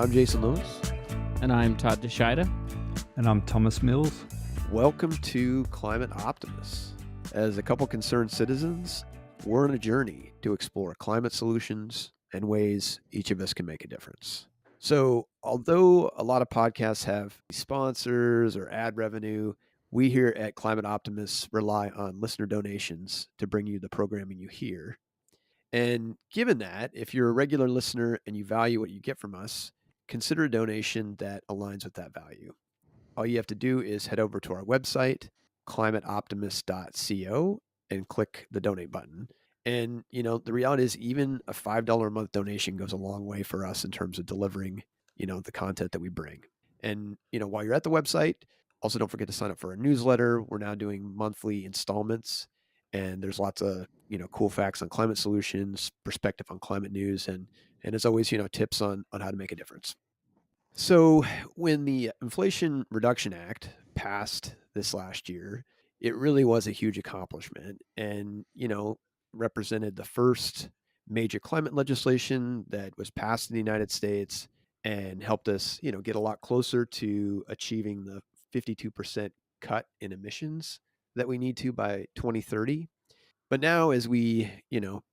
I'm Jason Lewis. And I'm Todd DeShida. And I'm Thomas Mills. Welcome to Climate Optimists. As a couple concerned citizens, we're on a journey to explore climate solutions and ways each of us can make a difference. So, although a lot of podcasts have sponsors or ad revenue, we here at Climate Optimists rely on listener donations to bring you the programming you hear. And given that, if you're a regular listener and you value what you get from us, consider a donation that aligns with that value. All you have to do is head over to our website, climateoptimist.co, and click the donate button. And, the reality is even a $5 a month donation goes a long way for us in terms of delivering, the content that we bring. And, while you're at the website, also don't forget to sign up for our newsletter. We're now doing monthly installments, and there's lots of, cool facts on climate solutions, perspective on climate news, and as always, tips on how to make a difference. So when the Inflation Reduction Act passed this last year, it really was a huge accomplishment and, represented the first major climate legislation that was passed in the United States and helped us, get a lot closer to achieving the 52% cut in emissions that we need to by 2030. But now as we,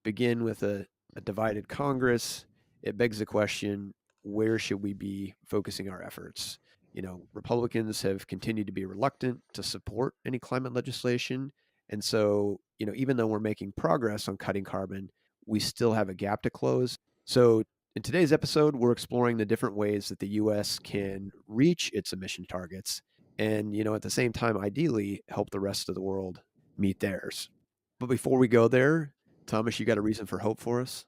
begin with a divided Congress, it begs the question, where should we be focusing our efforts? Republicans have continued to be reluctant to support any climate legislation. And so, even though we're making progress on cutting carbon, we still have a gap to close. So in today's episode, we're exploring the different ways that the U.S. can reach its emission targets and, at the same time, ideally help the rest of the world meet theirs. But before we go there, Thomas, you got a reason for hope for us?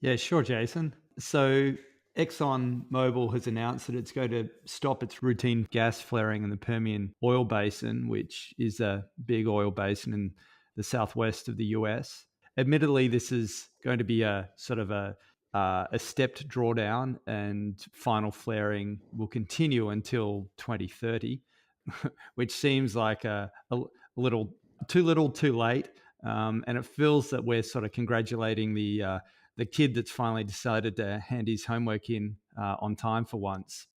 Yeah, sure, Jason. So ExxonMobil has announced that it's going to stop its routine gas flaring in the Permian oil basin, which is a big oil basin in the southwest of the US. Admittedly, this is going to be a sort of a stepped drawdown, and final flaring will continue until 2030, which seems like a little too late. And it feels that we're sort of congratulating the kid that's finally decided to hand his homework in on time for once.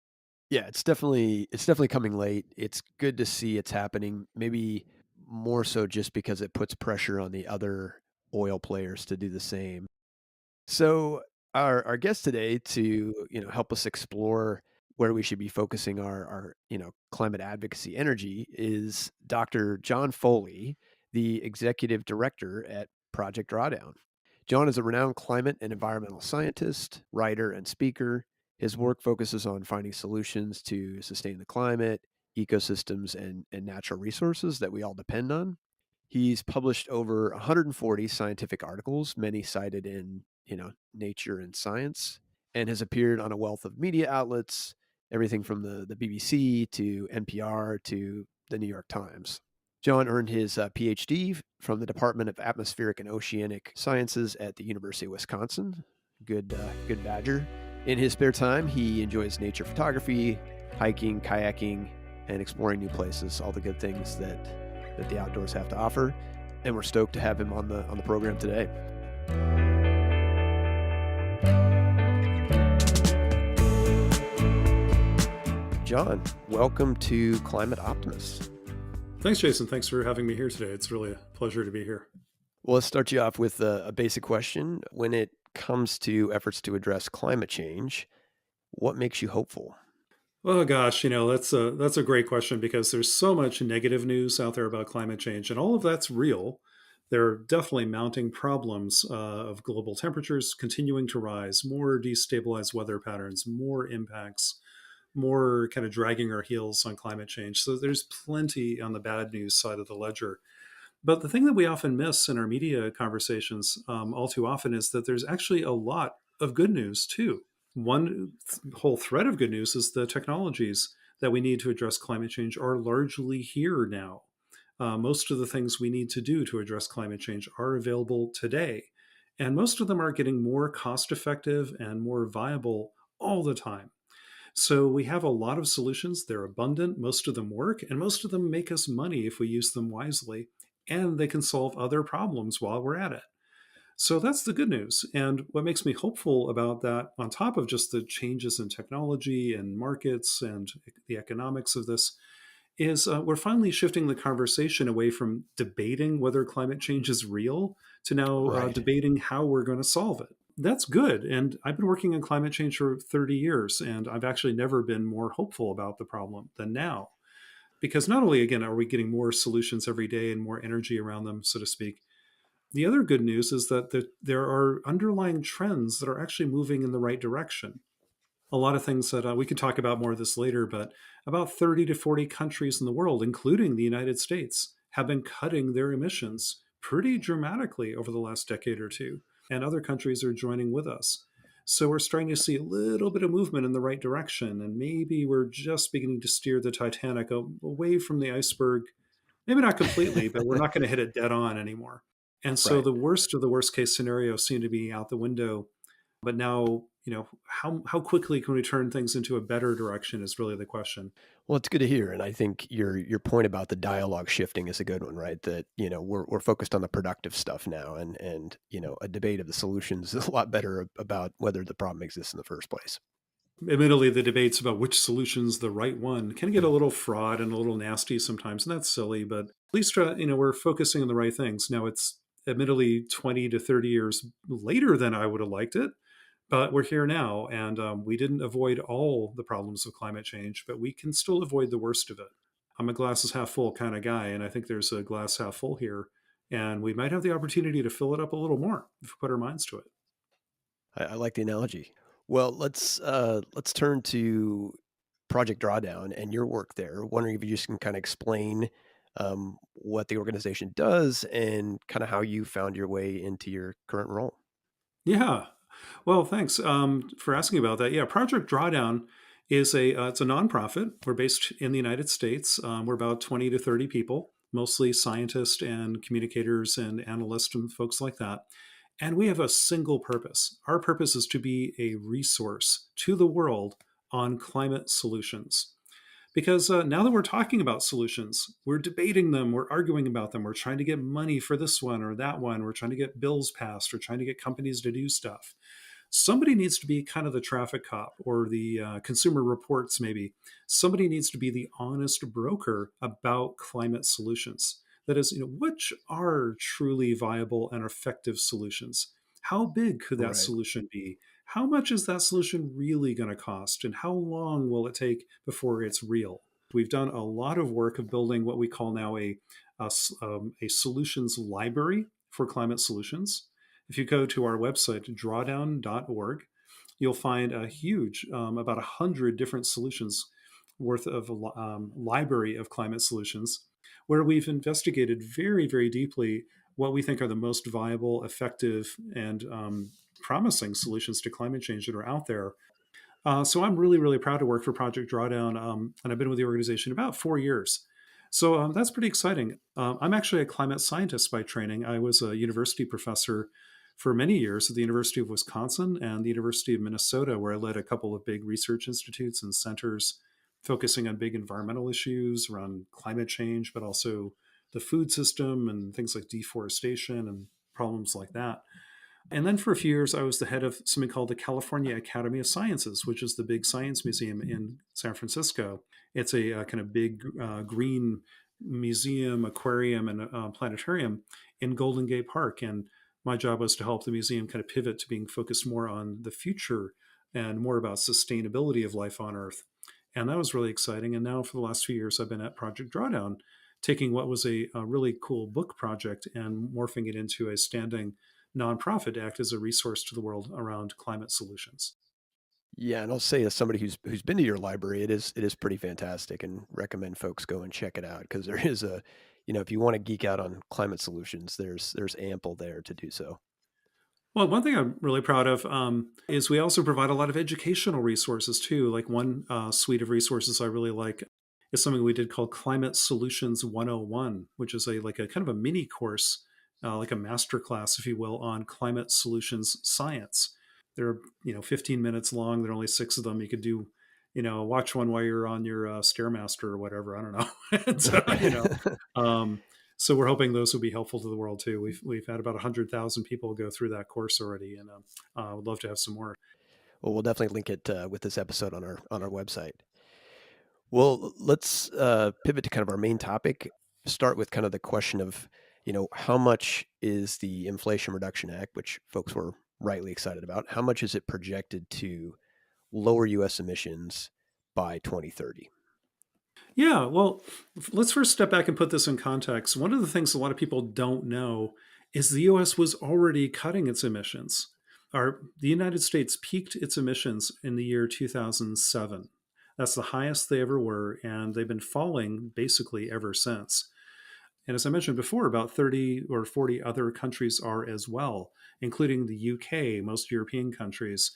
Yeah, it's definitely coming late. It's good to see it's happening. Maybe more so just because it puts pressure on the other oil players to do the same. So our guest today to help us explore where we should be focusing our climate advocacy energy is Dr. John Foley, the executive director at Project Drawdown. John is a renowned climate and environmental scientist, writer, and speaker. His work focuses on finding solutions to sustain the climate, ecosystems, and natural resources that we all depend on. He's published over 140 scientific articles, many cited in, Nature and Science, and has appeared on a wealth of media outlets, everything from the BBC to NPR to the New York Times. John earned his PhD from the Department of Atmospheric and Oceanic Sciences at the University of Wisconsin. Good Badger. In his spare time, he enjoys nature photography, hiking, kayaking, and exploring new places, all the good things that the outdoors have to offer. And we're stoked to have him on the program today. John, welcome to Climate Optimists. Thanks, Jason. Thanks for having me here today. It's really a pleasure to be here. Well, let's start you off with a basic question. When it comes to efforts to address climate change, what makes you hopeful? Oh gosh, that's a great question because there's so much negative news out there about climate change, and all of that's real. There are definitely mounting problems of global temperatures continuing to rise, more destabilized weather patterns, more impacts, more kind of dragging our heels on climate change. So there's plenty on the bad news side of the ledger. But the thing that we often miss in our media conversations all too often is that there's actually a lot of good news too. One whole thread of good news is the technologies that we need to address climate change are largely here now. Most of the things we need to do to address climate change are available today. And most of them are getting more cost effective and more viable all the time. So we have a lot of solutions. They're abundant. Most of them work, and most of them make us money if we use them wisely. And they can solve other problems while we're at it. So that's the good news. And what makes me hopeful about that, on top of just the changes in technology and markets and the economics of this, is we're finally shifting the conversation away from debating whether climate change is real to now Right. debating how we're going to solve it. That's good. And I've been working on climate change for 30 years, and I've actually never been more hopeful about the problem than now. Because not only, again, are we getting more solutions every day and more energy around them, so to speak, the other good news is that there are underlying trends that are actually moving in the right direction. A lot of things that we could talk about more of this later, but about 30 to 40 countries in the world, including the United States, have been cutting their emissions pretty dramatically over the last decade or two. And other countries are joining with us. So we're starting to see a little bit of movement in the right direction. And maybe we're just beginning to steer the Titanic away from the iceberg. Maybe not completely, but we're not going to hit it dead on anymore. And so Right. the worst of the worst case scenarios seem to be out the window. But now, how quickly can we turn things into a better direction is really the question. Well, it's good to hear, and I think your point about the dialogue shifting is a good one, right? That we're focused on the productive stuff now, and a debate of the solutions is a lot better about whether the problem exists in the first place. Admittedly, the debates about which solution's the right one can get a little fraught and a little nasty sometimes, and that's silly. But at least we're focusing on the right things. Now it's admittedly 20 to 30 years later than I would have liked it, but we're here now, and we didn't avoid all the problems of climate change, but we can still avoid the worst of it. I'm a glasses half full kind of guy, and I think there's a glass half full here, and we might have the opportunity to fill it up a little more if we put our minds to it. I like the analogy. Well, let's turn to Project Drawdown and your work there. Wondering if you just can kind of explain what the organization does and kind of how you found your way into your current role. Yeah. Well, thanks for asking about that. Yeah, Project Drawdown is it's a nonprofit. We're based in the United States. We're about 20 to 30 people, mostly scientists and communicators and analysts and folks like that. And we have a single purpose. Our purpose is to be a resource to the world on climate solutions. Because now that we're talking about solutions, we're debating them, we're arguing about them, we're trying to get money for this one or that one, we're trying to get bills passed, we're trying to get companies to do stuff. Somebody needs to be kind of the traffic cop or the consumer reports, maybe. Somebody needs to be the honest broker about climate solutions. That is, which are truly viable and effective solutions? How big could that Right. solution be? How much is that solution really going to cost? And how long will it take before it's real? We've done a lot of work of building what we call now a solutions library for climate solutions. If you go to our website, drawdown.org, you'll find a huge, about 100 different solutions worth of library of climate solutions, where we've investigated very, very deeply what we think are the most viable, effective, and promising solutions to climate change that are out there. So I'm really, really proud to work for Project Drawdown, and I've been with the organization about 4 years. So that's pretty exciting. I'm actually a climate scientist by training. I was a university professor for many years at the University of Wisconsin and the University of Minnesota, where I led a couple of big research institutes and centers focusing on big environmental issues around climate change, but also the food system and things like deforestation and problems like that. And then for a few years, I was the head of something called the California Academy of Sciences, which is the big science museum in San Francisco. It's a kind of big green museum, aquarium, and planetarium in Golden Gate Park. And my job was to help the museum kind of pivot to being focused more on the future and more about sustainability of life on Earth. And that was really exciting. And now for the last few years, I've been at Project Drawdown, taking what was a really cool book project and morphing it into a standing nonprofit to act as a resource to the world around climate solutions. Yeah, and I'll say as somebody who's been to your library, it is pretty fantastic, and recommend folks go and check it out because there is if you want to geek out on climate solutions, there's ample there to do so. Well, one thing I'm really proud of is we also provide a lot of educational resources too. Like one suite of resources I really like is something we did called Climate Solutions 101, which is like a kind of a mini course, like a master class, if you will, on climate solutions science. They're 15 minutes long. There are only 6 of them. You could do watch one while you're on your stairmaster or whatever. I don't know. And so, um, So we're hoping those will be helpful to the world too. We've had about 100,000 people go through that course already, and would love to have some more. Well, we'll definitely link it with this episode on our website. Well, let's pivot to kind of our main topic. Start with kind of the question of, how much is the Inflation Reduction Act, which folks were rightly excited about, how much is it projected to lower U.S. emissions by 2030? Yeah, well, let's first step back and put this in context. One of the things a lot of people don't know is the US was already cutting its emissions. The United States peaked its emissions in the year 2007. That's the highest they ever were, and they've been falling basically ever since. And as I mentioned before, about 30 or 40 other countries are as well, including the UK, most European countries,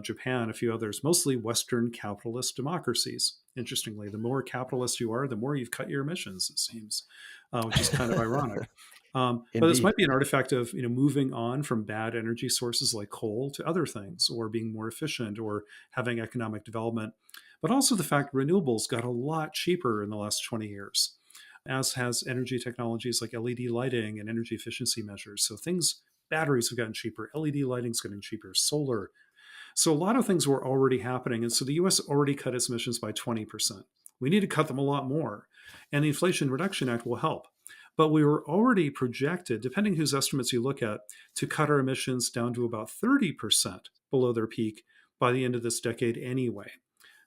Japan, a few others, mostly Western capitalist democracies. Interestingly, the more capitalist you are, the more you've cut your emissions, it seems, which is kind of ironic. But this Indeed. might be an artifact of moving on from bad energy sources like coal to other things, or being more efficient, or having economic development. But also the fact renewables got a lot cheaper in the last 20 years, as has energy technologies like LED lighting and energy efficiency measures. So batteries have gotten cheaper, LED lighting's getting cheaper, solar. So a lot of things were already happening. And so the US already cut its emissions by 20%. We need to cut them a lot more. And the Inflation Reduction Act will help. But we were already projected, depending whose estimates you look at, to cut our emissions down to about 30% below their peak by the end of this decade anyway.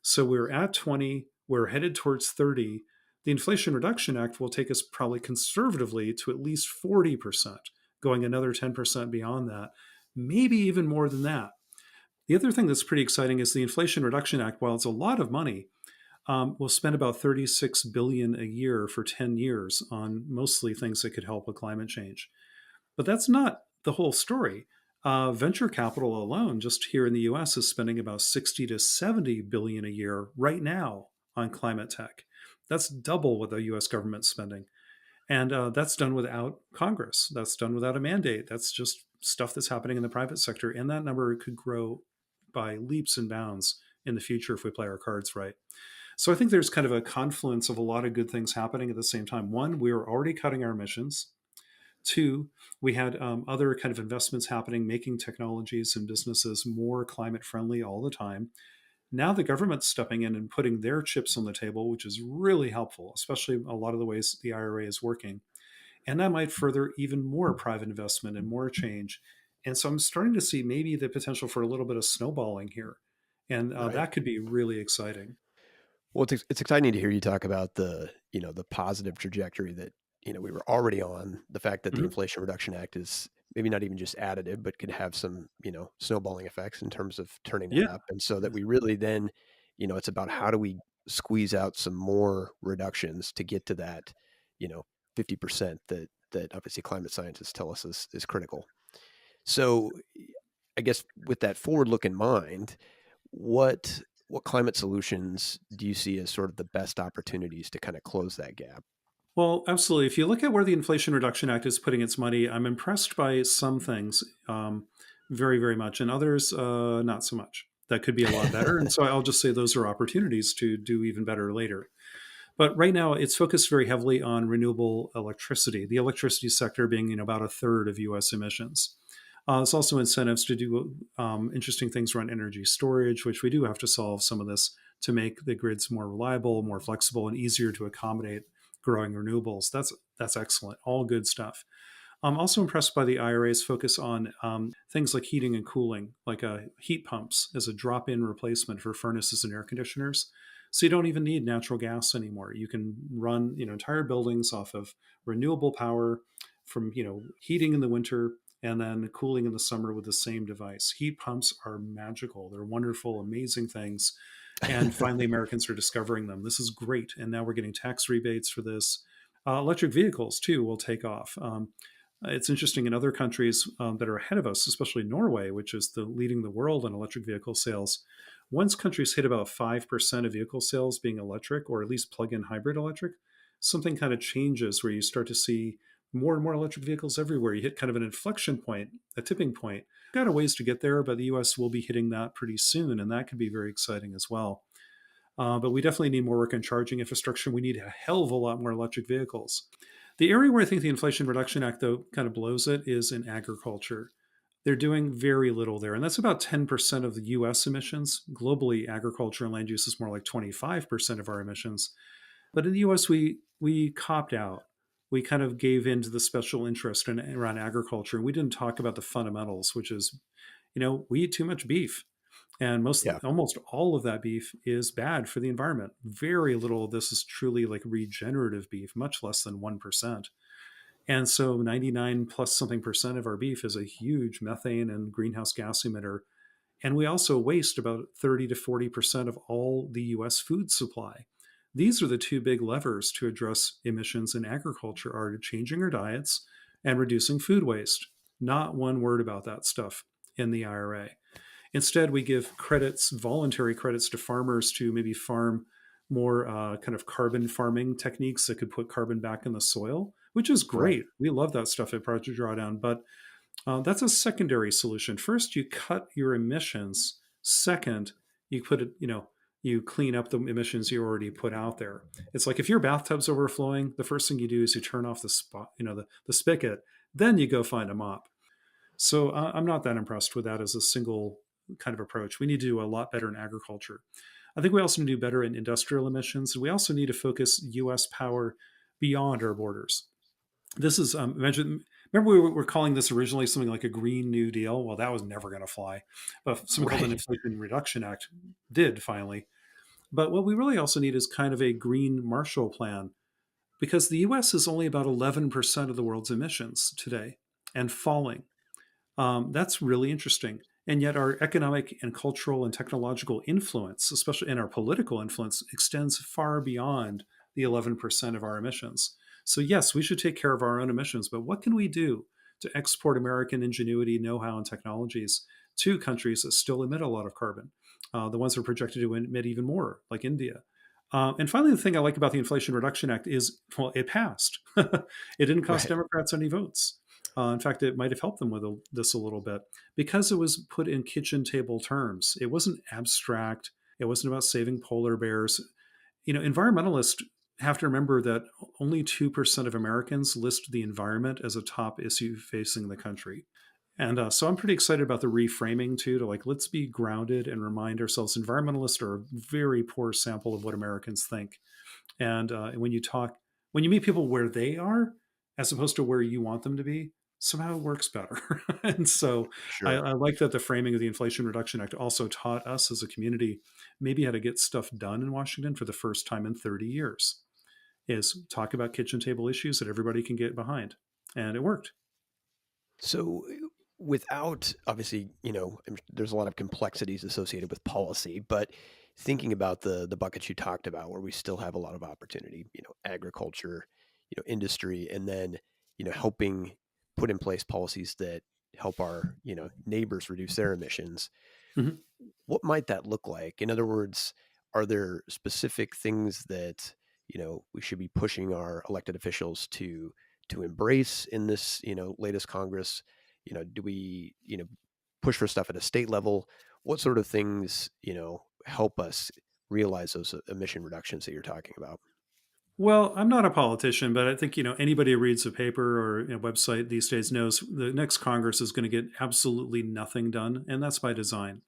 So we're at 20, we're headed towards 30. The Inflation Reduction Act will take us probably conservatively to at least 40%, going another 10% beyond that, maybe even more than that. The other thing that's pretty exciting is the Inflation Reduction Act, while it's a lot of money, will spend about $36 billion a year for 10 years on mostly things that could help with climate change. But that's not the whole story. Venture capital alone, just here in the US, is spending about 60 to 70 billion a year right now on climate tech. That's double what the US government's spending. And that's done without Congress. That's done without a mandate. That's just stuff that's happening in the private sector. And that number could grow by leaps and bounds in the future if we play our cards right. So I think there's kind of a confluence of a lot of good things happening at the same time. One, we were already cutting our emissions. Two, we had other kind of investments happening, making technologies and businesses more climate friendly all the time. Now the government's stepping in and putting their chips on the table, which is really helpful, especially a lot of the ways the IRA is working. And that might further even more private investment and more change. And so I'm starting to see maybe the potential for a little bit of snowballing here. And Right. that could be really exciting. Well, it's exciting to hear you talk about the positive trajectory that, we were already on. The fact that the Mhm. Inflation Reduction Act is maybe not even just additive, but could have some, snowballing effects in terms of turning that Yeah. up. And so that we really then, it's about how do we squeeze out some more reductions to get to that, 50% that obviously climate scientists tell us is critical. So I guess with that forward look in mind, what climate solutions do you see as sort of the best opportunities to kind of close that gap? Well, absolutely. If you look at where the Inflation Reduction Act is putting its money, I'm impressed by some things very, very much, and others not so much. That could be a lot better. And so I'll just say those are opportunities to do even better later. But right now, it's focused very heavily on renewable electricity, the electricity sector being about a third of US emissions. There's also incentives to do interesting things around energy storage, which we do have to solve some of this to make the grids more reliable, more flexible, and easier to accommodate growing renewables. That's excellent. All good stuff. I'm also impressed by the IRA's focus on things like heating and cooling, like heat pumps as a drop-in replacement for furnaces and air conditioners. So you don't even need natural gas anymore. You can run entire buildings off of renewable power from heating in the winter and then cooling in the summer with the same device. Heat pumps are magical. They're wonderful, amazing things. And finally, Americans are discovering them. This is great. And now we're getting tax rebates for this. Electric vehicles, too, will take off. It's interesting in other countries that are ahead of us, especially Norway, which is leading the world in electric vehicle sales. Once countries hit about 5% of vehicle sales being electric, or at least plug-in hybrid electric, something kind of changes where you start to see more and more electric vehicles everywhere. You hit kind of an inflection point, a tipping point. Got a ways to get there, but the US will be hitting that pretty soon, and that could be very exciting as well. But we definitely need more work on charging infrastructure. We need a hell of a lot more electric vehicles. The area where I think the Inflation Reduction Act, though, kind of blows it is in agriculture. They're doing very little there. And that's about 10% of the US emissions. Globally, agriculture and land use is more like 25% of our emissions. But in the US, we copped out. We kind of gave in to the special interest around agriculture. And we didn't talk about the fundamentals, which is, we eat too much beef. And Yeah. almost all of that beef is bad for the environment. Very little of this is truly like regenerative beef, much less than 1%. And so 99 plus something percent of our beef is a huge methane and greenhouse gas emitter. And we also waste about 30 to 40% of all the US food supply. These are the two big levers to address emissions in agriculture are changing our diets and reducing food waste. Not one word about that stuff in the IRA. Instead, we give credits, voluntary credits to farmers to maybe farm more kind of carbon farming techniques that could put carbon back in the soil, which is Right. great. We love that stuff at Project Drawdown, but that's a secondary solution. First, you cut your emissions. Second, you put it, you clean up the emissions you already put out there. It's like if your bathtub's overflowing, the first thing you do is you turn off the spot, the spigot, then you go find a mop. So I'm not that impressed with that as a single kind of approach. We need to do a lot better in agriculture. I think we also need to do better in industrial emissions. We also need to focus U.S. power beyond our borders. This is mentioned. Remember, we were calling this originally something like a Green New Deal. Well, that was never going to fly. But something called an Right. Inflation Reduction Act did finally. But what we really also need is kind of a green Marshall Plan, because the U.S. is only about 11% of the world's emissions today and falling. That's really interesting. And yet, our economic and cultural and technological influence, especially in our political influence, extends far beyond the 11% of our emissions. So, yes, we should take care of our own emissions, but what can we do to export American ingenuity, know how, and technologies to countries that still emit a lot of carbon? The ones that are projected to emit even more, like India. And finally, the thing I like about the Inflation Reduction Act is, well, it passed. It didn't cost Right. Democrats any votes. In fact, it might have helped them with this a little bit because it was put in kitchen table terms. It wasn't abstract. It wasn't about saving polar bears. Environmentalists have to remember that only 2% of Americans list the environment as a top issue facing the country. And so I'm pretty excited about the reframing too, to like, let's be grounded and remind ourselves environmentalists are a very poor sample of what Americans think. And when you meet people where they are, as opposed to where you want them to be, somehow it works better. And so Sure. I like that the framing of the Inflation Reduction Act also taught us as a community maybe how to get stuff done in Washington for the first time in 30 years, is talk about kitchen table issues that everybody can get behind. And it worked. So, without obviously, there's a lot of complexities associated with policy, but thinking about the buckets you talked about, where we still have a lot of opportunity, agriculture, industry, and then helping put in place policies that help our neighbors reduce their emissions. Mhm. What might that look like? In other words, are there specific things that we should be pushing our elected officials to embrace in this latest Congress? Do we push for stuff at a state level? What sort of things help us realize those emission reductions that you're talking about? Well, I'm not a politician, but I think anybody who reads a paper or website these days knows the next Congress is going to get absolutely nothing done, and that's by design.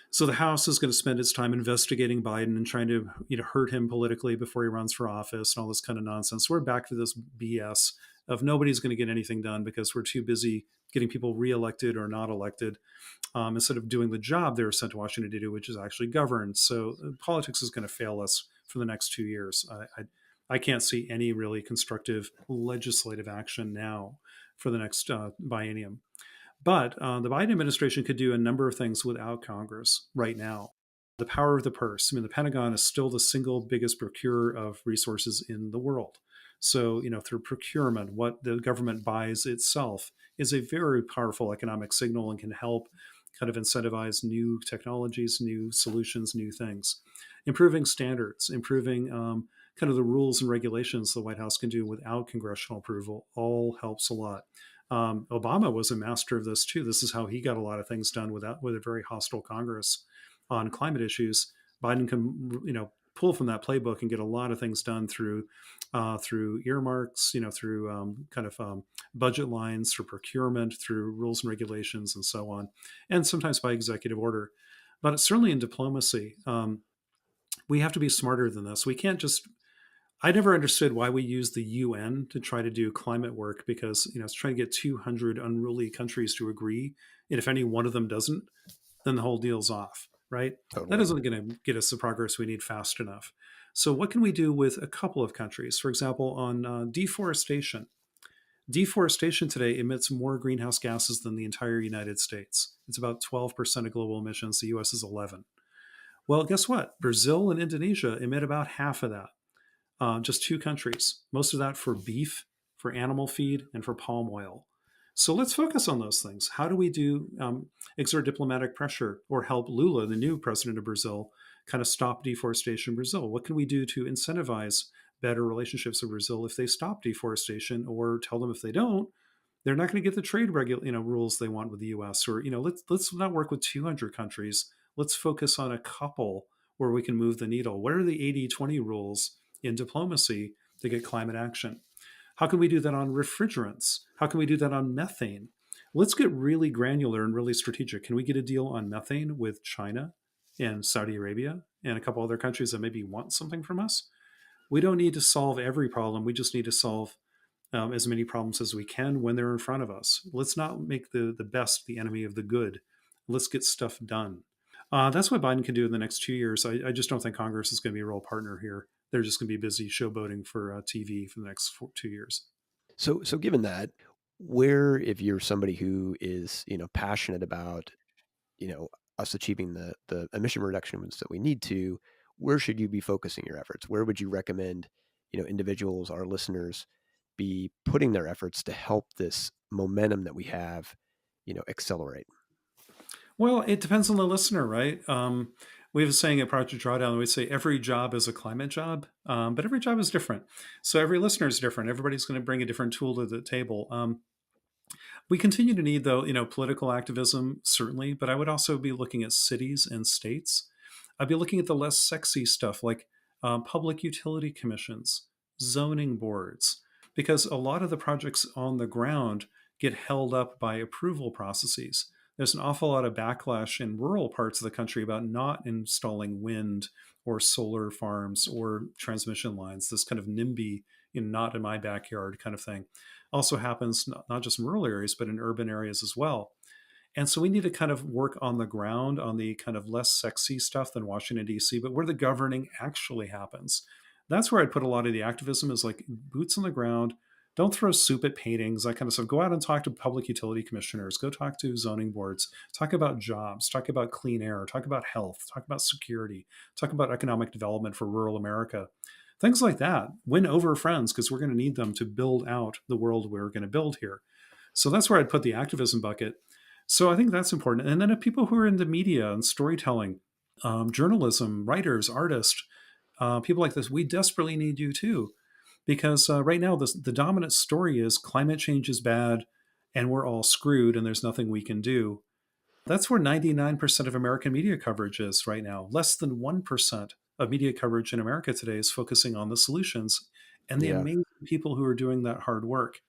So the House is going to spend its time investigating Biden and trying to hurt him politically before he runs for office and all this kind of nonsense. We're back to this BS of nobody's going to get anything done because we're too busy getting people reelected or not elected, instead of doing the job they were sent to Washington to do, which is actually govern. So politics is going to fail us for the next 2 years. I can't see any really constructive legislative action now for the next biennium. But the Biden administration could do a number of things without Congress right now. The power of the purse. I mean, the Pentagon is still the single biggest procurer of resources in the world. So, through procurement, what the government buys itself is a very powerful economic signal and can help kind of incentivize new technologies, new solutions, new things. Improving standards, improving kind of the rules and regulations the White House can do without congressional approval all helps a lot. Obama was a master of this too. This is how he got a lot of things done with a very hostile Congress on climate issues. Biden can, pull from that playbook and get a lot of things done through through earmarks, through budget lines, through procurement, through rules and regulations, and so on, and sometimes by executive order. But certainly in diplomacy, we have to be smarter than this. We can't just. I never understood why we use the UN to try to do climate work, because it's trying to get 200 unruly countries to agree, and if any one of them doesn't, then the whole deal's off, right? That Totally. isn't going to get us the progress we need fast enough. So, what can we do with a couple of countries? For example, on deforestation. Deforestation today emits more greenhouse gases than the entire United States. It's about 12% of global emissions. The US is 11. Well, guess what? Brazil and Indonesia emit about half of that. Just two countries, most of that for beef, for animal feed, and for palm oil. So let's focus on those things. How do we exert diplomatic pressure or help Lula, the new president of Brazil, kind of stop deforestation in Brazil? What can we do to incentivize better relationships with Brazil if they stop deforestation, or tell them if they don't, they're not going to get the trade rules they want with the U.S. Or let's not work with 200 countries. Let's focus on a couple where we can move the needle. What are the 80-20 rules in diplomacy to get climate action? How can we do that on refrigerants? How can we do that on methane? Let's get really granular and really strategic. Can we get a deal on methane with China and Saudi Arabia and a couple other countries that maybe want something from us? We don't need to solve every problem. We just need to solve as many problems as we can when they're in front of us. Let's not make the best the enemy of the good. Let's get stuff done. That's what Biden can do in the next 2 years. I just don't think Congress is going to be a real partner here. They're just going to be busy showboating for TV for the next 2 years. So given that, where, if you're somebody who is, passionate about, us achieving the emission reductions that we need to, where should you be focusing your efforts? Where would you recommend, individuals, our listeners, be putting their efforts to help this momentum that we have, accelerate? Well, it depends on the listener, right? We have a saying at Project Drawdown, we say every job is a climate job, but every job is different. So every listener is different. Everybody's going to bring a different tool to the table. We continue to need, though, political activism, certainly, but I would also be looking at cities and states. I'd be looking at the less sexy stuff like public utility commissions, zoning boards, because a lot of the projects on the ground get held up by approval processes. There's an awful lot of backlash in rural parts of the country about not installing wind or solar farms or transmission lines, this kind of NIMBY, not in my backyard kind of thing. Also happens not just in rural areas, but in urban areas as well. And so we need to kind of work on the ground on the kind of less sexy stuff than Washington, D.C., but where the governing actually happens. That's where I'd put a lot of the activism, is like boots on the ground. Don't throw soup at paintings, that kind of stuff. Go out and talk to public utility commissioners. Go talk to zoning boards. Talk about jobs. Talk about clean air. Talk about health. Talk about security. Talk about economic development for rural America. Things like that. Win over friends, because we're going to need them to build out the world we're going to build here. So that's where I'd put the activism bucket. So I think that's important. And then if people who are in the media and storytelling, journalism, writers, artists, people like this, we desperately need you too. Because right now, the dominant story is climate change is bad and we're all screwed and there's nothing we can do. That's where 99% of American media coverage is right now. Less than 1% of media coverage in America today is focusing on the solutions and the Yeah. amazing people who are doing that hard work.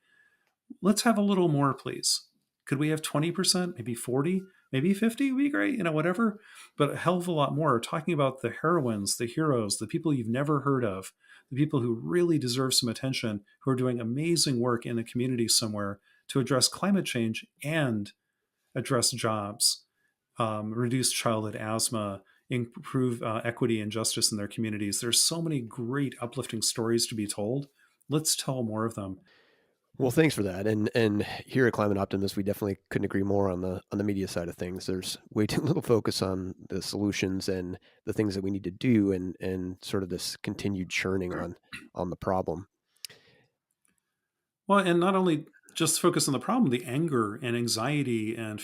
Let's have a little more, please. Could we have 20%, maybe 40, maybe 50 would be great, whatever, but a hell of a lot more. Talking about the heroines, the heroes, the people you've never heard of, the people who really deserve some attention, who are doing amazing work in a community somewhere to address climate change and address jobs, reduce childhood asthma, improve equity and justice in their communities. There's so many great uplifting stories to be told. Let's tell more of them. Well, thanks for that. And here at Climate Optimist, we definitely couldn't agree more on the media side of things. There's way too little focus on the solutions and the things that we need to do, and sort of this continued churning on the problem. Well, and not only just focus on the problem, the anger and anxiety and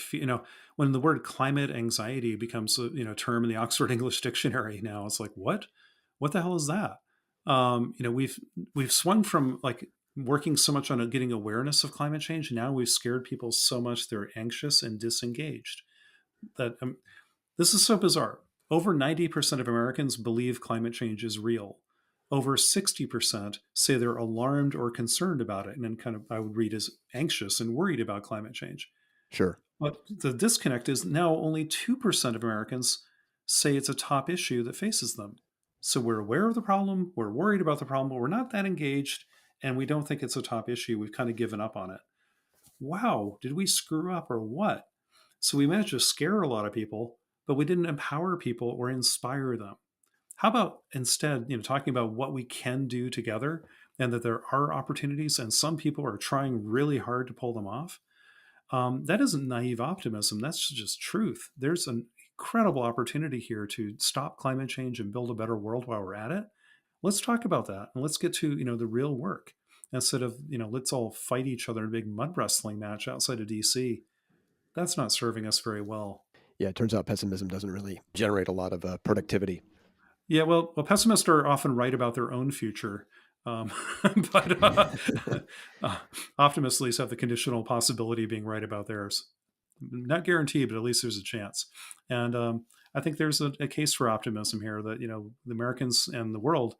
when the word climate anxiety becomes a term in the Oxford English Dictionary now, it's like what the hell is that? We've swung from like working so much on getting awareness of climate change. Now we've scared people so much they're anxious and disengaged. That this is so bizarre. Over 90% of Americans believe climate change is real. over 60% say they're alarmed or concerned about it. And then kind of, I would read as anxious and worried about climate change. Sure. But the disconnect is now only 2% of Americans say it's a top issue that faces them. So we're aware of the problem, we're worried about the problem, but we're not that engaged, and we don't think it's a top issue. We've kind of given up on it. Wow, did we screw up or what? So we managed to scare a lot of people, but we didn't empower people or inspire them. How about instead, talking about what we can do together and that there are opportunities and some people are trying really hard to pull them off? That isn't naive optimism. That's just truth. There's an incredible opportunity here to stop climate change and build a better world while we're at it. Let's talk about that and let's get to the real work instead of let's all fight each other in a big mud wrestling match outside of DC. That's not serving us very well. Yeah, it turns out pessimism doesn't really generate a lot of productivity. Yeah, well, pessimists are often right about their own future. Um, but optimists at least have the conditional possibility of being right about theirs. Not guaranteed, but at least there's a chance. And I think there's a case for optimism here that, the Americans and the world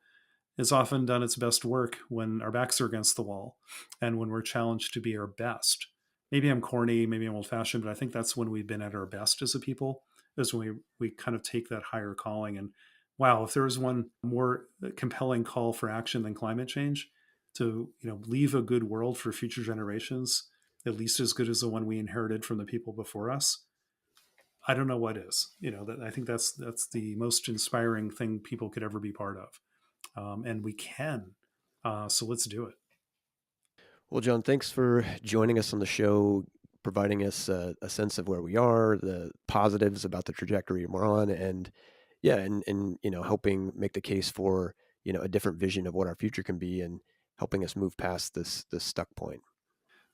has often done its best work when our backs are against the wall and when we're challenged to be our best. Maybe I'm corny, maybe I'm old fashioned, but I think that's when we've been at our best as a people, is when we kind of take that higher calling. And wow, if there was one more compelling call for action than climate change, to leave a good world for future generations, at least as good as the one we inherited from the people before us, I don't know what is. I think that's the most inspiring thing people could ever be part of, and we can. So let's do it. Well, John, thanks for joining us on the show, providing us a sense of where we are, the positives about the trajectory we're on, and helping make the case for a different vision of what our future can be, and helping us move past this stuck point.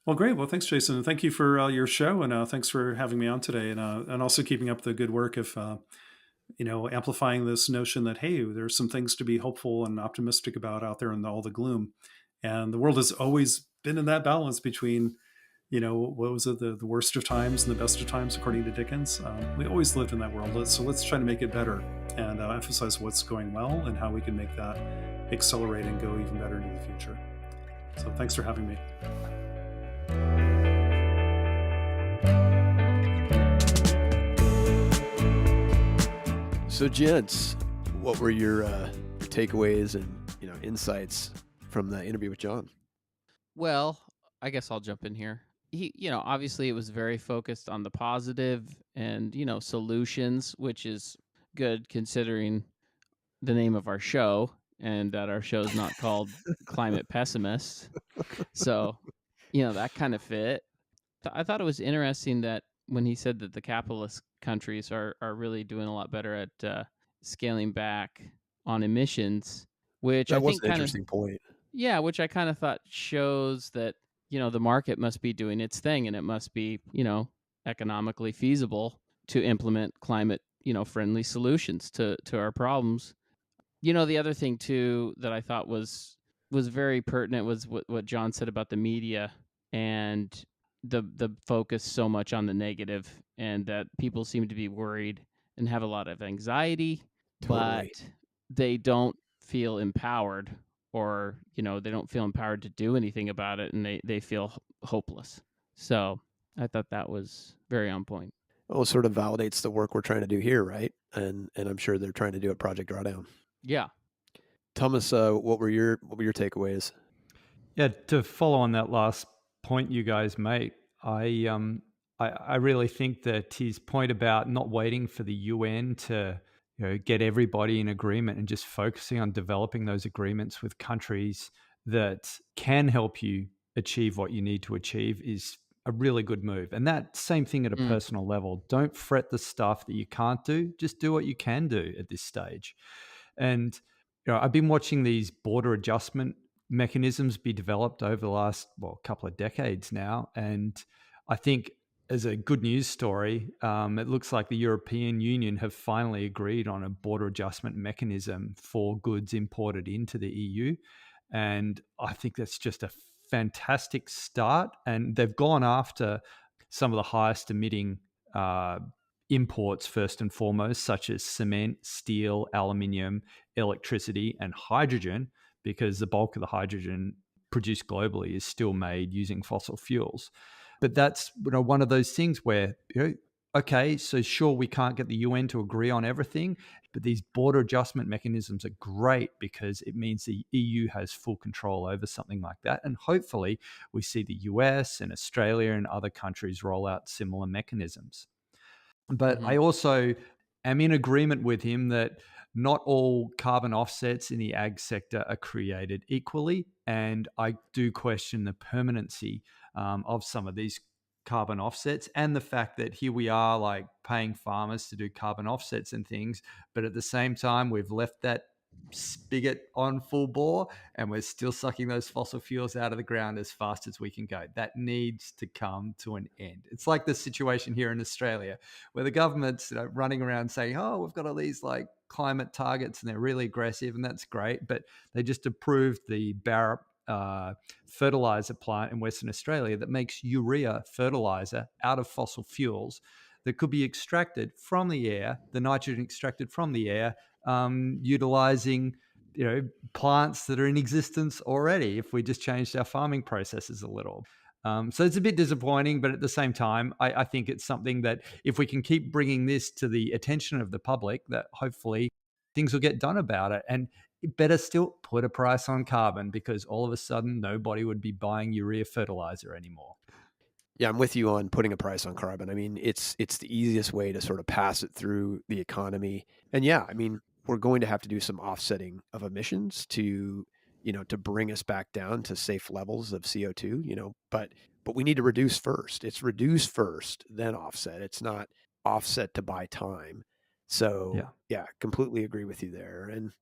Well, great. Well, thanks, Jason. And thank you for your show. And thanks for having me on today. And also keeping up the good work of, amplifying this notion that, hey, there's some things to be hopeful and optimistic about out there in all the gloom. And the world has always been in that balance between, what was it, the worst of times and the best of times, according to Dickens. We always lived in that world. So let's try to make it better and emphasize what's going well and how we can make that accelerate and go even better into the future. So thanks for having me. So, gents, what were your takeaways and insights from the interview with John? Well, I guess I'll jump in here. He, obviously it was very focused on the positive and, solutions, which is good considering the name of our show and that our show is not called Climate Pessimists. So, that kind of fit. I thought it was interesting that when he said that the capitalist countries are really doing a lot better at scaling back on emissions, which That I was think an kind of, interesting point. yeah, which I kind of thought shows that, the market must be doing its thing and it must be, economically feasible to implement climate, friendly solutions to our problems. The other thing too that I thought was very pertinent was what John said about the media and the focus so much on the negative, and that people seem to be worried and have a lot of anxiety, Totally. but they don't feel empowered, or they don't feel empowered to do anything about it, and they feel hopeless. So I thought that was very on point. Well, it sort of validates the work we're trying to do here, right? And I'm sure they're trying to do at Project Drawdown. Yeah. Thomas, what were your takeaways? Yeah, to follow on that last point you guys make, I really think that his point about not waiting for the UN to get everybody in agreement and just focusing on developing those agreements with countries that can help you achieve what you need to achieve is a really good move. And that same thing at a personal level. Don't fret the stuff that you can't do. Just do what you can do at this stage. And I've been watching these border adjustment mechanisms be developed over the last couple of decades now, and I think as a good news story, it looks like the European Union have finally agreed on a border adjustment mechanism for goods imported into the EU, and I think that's just a fantastic start. And they've gone after some of the highest emitting imports first and foremost, such as cement, steel, aluminium, electricity, and hydrogen, because the bulk of the hydrogen produced globally is still made using fossil fuels. But that's one of those things where, okay, so sure, we can't get the UN to agree on everything, but these border adjustment mechanisms are great because it means the EU has full control over something like that. And hopefully we see the US and Australia and other countries roll out similar mechanisms. But I also am in agreement with him that not all carbon offsets in the ag sector are created equally. And I do question the permanency of some of these carbon offsets, and the fact that here we are like paying farmers to do carbon offsets and things, but at the same time we've left that spigot on full bore and we're still sucking those fossil fuels out of the ground as fast as we can go. That needs to come to an end. It's like the situation here in Australia where the government's running around saying, oh, we've got all these like climate targets and they're really aggressive, and that's great, but they just approved the Barra fertilizer plant in Western Australia that makes urea fertilizer out of fossil fuels that could be extracted from the air, the nitrogen extracted from the air, utilizing plants that are in existence already if we just changed our farming processes a little. So it's a bit disappointing, but at the same time, I think it's something that if we can keep bringing this to the attention of the public, that hopefully things will get done about it. And better still, put a price on carbon, because all of a sudden nobody would be buying urea fertilizer anymore. Yeah, I'm with you on putting a price on carbon. I mean, it's the easiest way to sort of pass it through the economy. And yeah, I mean, we're going to have to do some offsetting of emissions to, to bring us back down to safe levels of CO2, but we need to reduce first. It's reduce first, then offset. It's not offset to buy time. So yeah, completely agree with you there. And,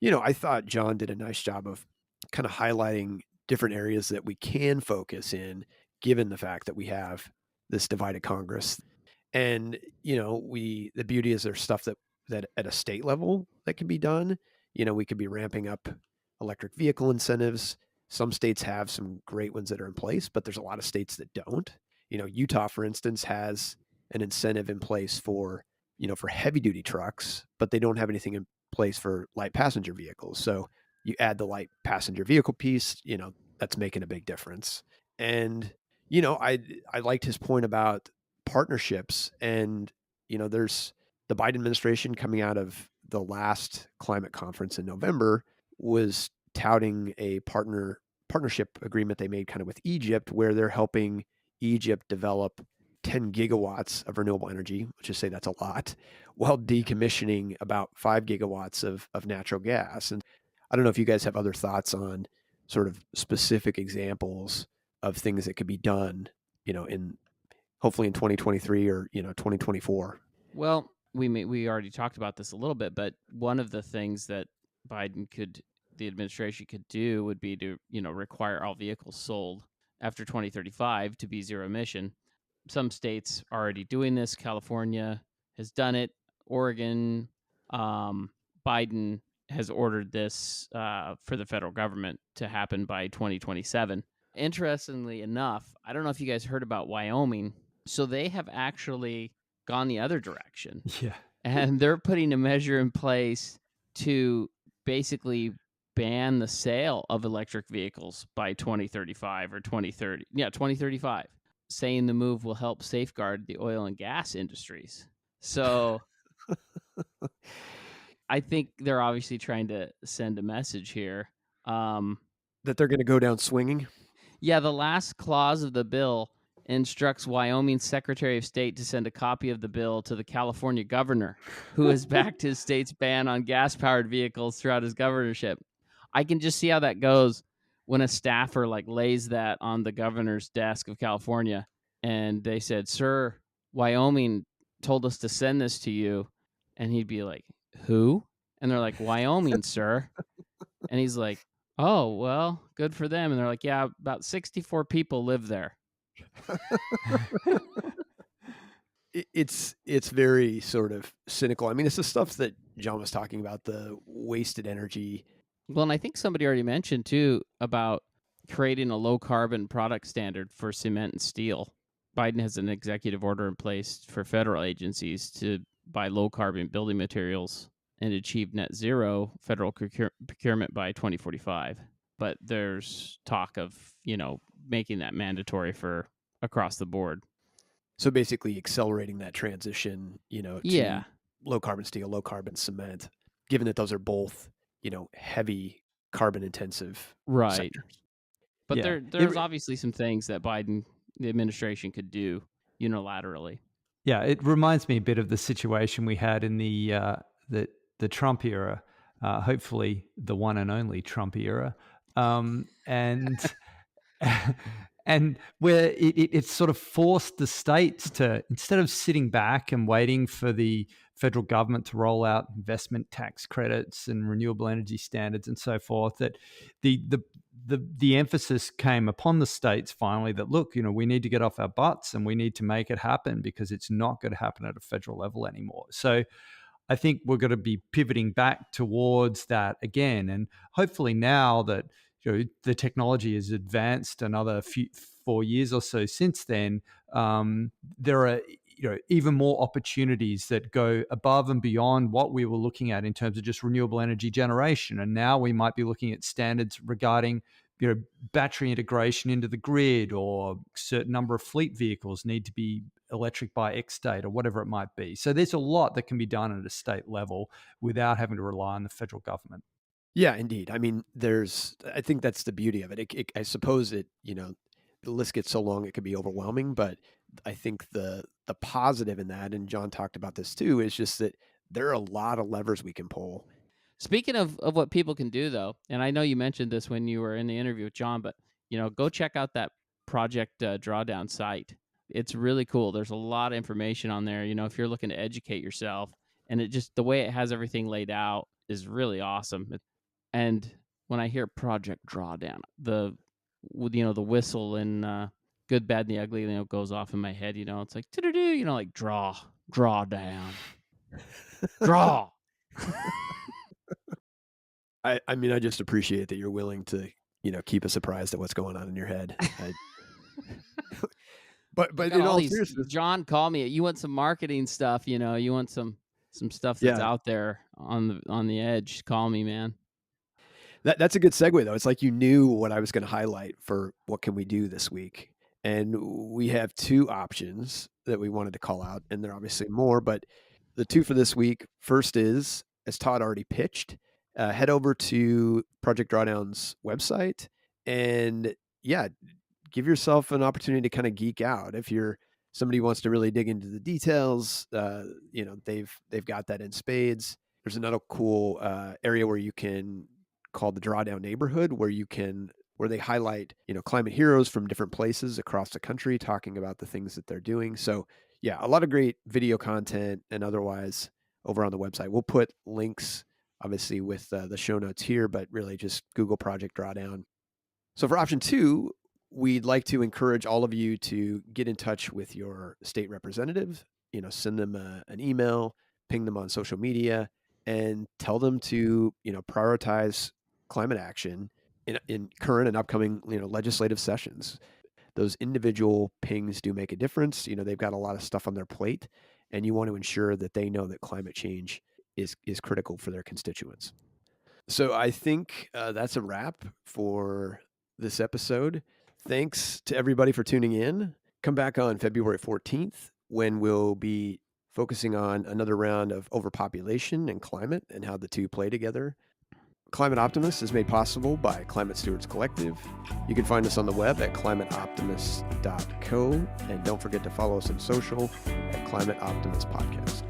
I thought John did a nice job of kind of highlighting different areas that we can focus in, given the fact that we have this divided Congress. And, the beauty is there's stuff that at a state level that can be done. We could be ramping up electric vehicle incentives. Some states have some great ones that are in place, but there's a lot of states that don't. Utah, for instance, has an incentive in place for heavy duty trucks, but they don't have anything in place for light passenger vehicles. So you add the light passenger vehicle piece, that's making a big difference. And, I liked his point about partnerships. And, there's the Biden administration coming out of the last climate conference in November was touting a partnership agreement they made kind of with Egypt, where they're helping Egypt develop 10 gigawatts of renewable energy, which is say that's a lot, while decommissioning about 5 gigawatts of natural gas. And I don't know if you guys have other thoughts on sort of specific examples of things that could be done, in hopefully in 2023 or, 2024. Well, we already talked about this a little bit, but one of the things that the administration could do would be to, require all vehicles sold after 2035 to be zero emission. Some states are already doing this. California has done it. Oregon, Biden has ordered this for the federal government to happen by 2027. Interestingly enough, I don't know if you guys heard about Wyoming. So they have actually gone the other direction. Yeah. And they're putting a measure in place to basically ban the sale of electric vehicles by 2035 or 2030. Yeah, 2035. Saying the move will help safeguard the oil and gas industries. So I think they're obviously trying to send a message here. That they're going to go down swinging? Yeah, the last clause of the bill instructs Wyoming's Secretary of State to send a copy of the bill to the California governor, who has backed his state's ban on gas-powered vehicles throughout his governorship. I can just see how that goes when a staffer lays that on the governor's desk of California, and they said, "Sir, Wyoming told us to send this to you," and he'd be like, "Who?" And they're like, "Wyoming, sir," and he's like, "Oh, well, good for them." And they're like, "Yeah, about 64 people live there." It's very sort of cynical. I mean, it's the stuff that John was talking about, the wasted energy. Well, and I think somebody already mentioned too about creating a low carbon product standard for cement and steel. Biden has an executive order in place for federal agencies to buy low-carbon building materials and achieve net zero federal procurement by 2045. But there's talk of, making that mandatory for across the board. So basically accelerating that transition, to Yeah, low carbon steel, low carbon cement, given that those are both, heavy carbon intensive right. sectors. But Yeah. there's obviously some things that the administration could do unilaterally. Yeah, it reminds me a bit of the situation we had in the Trump era, hopefully the one and only Trump era, and and where it sort of forced the states to, instead of sitting back and waiting for the federal government to roll out investment tax credits and renewable energy standards and so forth, that the emphasis came upon the states finally that, look, we need to get off our butts and we need to make it happen because it's not going to happen at a federal level anymore. So I think we're going to be pivoting back towards that again. And hopefully now that the technology has advanced another 4 years or so since then, there are even more opportunities that go above and beyond what we were looking at in terms of just renewable energy generation. And now we might be looking at standards regarding battery integration into the grid, or a certain number of fleet vehicles need to be electric by X date, or whatever it might be. So there's a lot that can be done at a state level without having to rely on the federal government. Yeah, indeed. I mean, I think that's the beauty of it. I suppose the list gets so long it could be overwhelming, but I think the positive in that, and John talked about this too, is just that there are a lot of levers we can pull. Speaking of what people can do, though, and I know you mentioned this when you were in the interview with John, but go check out that Project Drawdown site. It's really cool. There's a lot of information on there. If you're looking to educate yourself, and the way it has everything laid out is really awesome. And when I hear Project Drawdown, the whistle in Good, Bad, and the Ugly, goes off in my head. It's like like draw down, draw. I mean, I just appreciate that you're willing to, keep us surprised at what's going on in your head. But in all seriousness, John, call me. You want some marketing stuff? You want some stuff that's out there on the edge? Call me, man. That's a good segue, though. It's like you knew what I was going to highlight for what can we do this week, and we have two options that we wanted to call out, and there are obviously more, but the two for this week. First is, as Todd already pitched, head over to Project Drawdown's website and give yourself an opportunity to kind of geek out. If you're somebody who wants to really dig into the details, they've got that in spades. There's another cool area where you can call the Drawdown Neighborhood, where they highlight climate heroes from different places across the country talking about the things that they're doing. So a lot of great video content and otherwise over on the website. We'll put links obviously with the show notes here, but really just Google Project Drawdown. So for option 2, we'd like to encourage all of you to get in touch with your state representative, send them an email, ping them on social media, and tell them to, prioritize climate action in current and upcoming, legislative sessions. Those individual pings do make a difference. They've got a lot of stuff on their plate, and you want to ensure that they know that climate change is critical for their constituents. So I think that's a wrap for this episode. Thanks to everybody for tuning in. Come back on February 14th when we'll be focusing on another round of overpopulation and climate and how the two play together. Climate Optimists is made possible by Climate Stewards Collective. You can find us on the web at climateoptimists.co, and don't forget to follow us on social at Climate Optimist Podcast.